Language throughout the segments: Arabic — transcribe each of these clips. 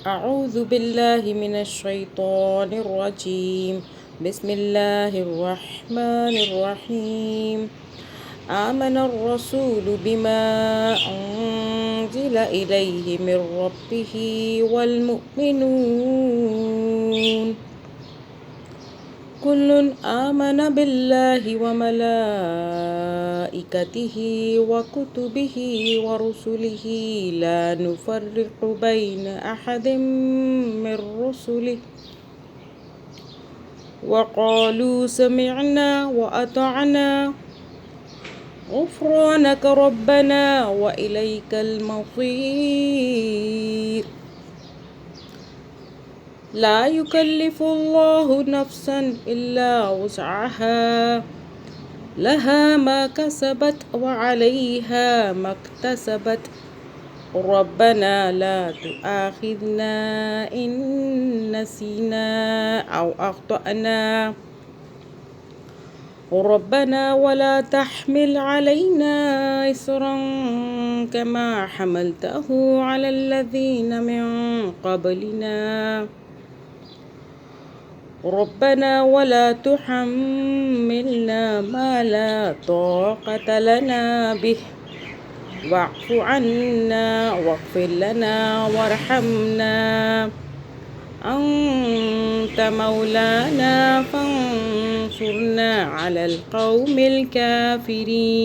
أعوذ بالله من الشيطان الرجيم. بسم الله الرحمن الرحيم. آمن الرسول بما أنزل إليه من ربه والمؤمنون كل آمن بالله وملائكته وكتبه ورسله لا نفرق بين أحد من رسله وقالوا سمعنا وأطعنا غفرانك ربنا وإليك المصير. لا يكلف الله نفسا إلا وسعها لها ما كسبت وعليها ما اكتسبت ربنا لا تؤاخذنا إن نسينا أو أخطأنا ربنا ولا تحمل علينا إصرا كما حملته على الذين من قبلنا ربنا ولا تحملنا ما لا طاقة لنا به واعف عنا واغفر لنا وارحمنا أنت مولانا فانصرنا على القوم الكافرين.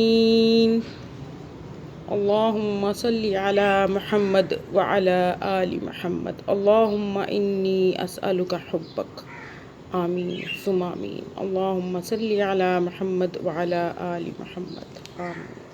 اللهم صل على محمد وعلى آل محمد. اللهم إني أسألك حبك. آمين ثم آمين. اللهم صل على محمد وعلى آل محمد. آمين.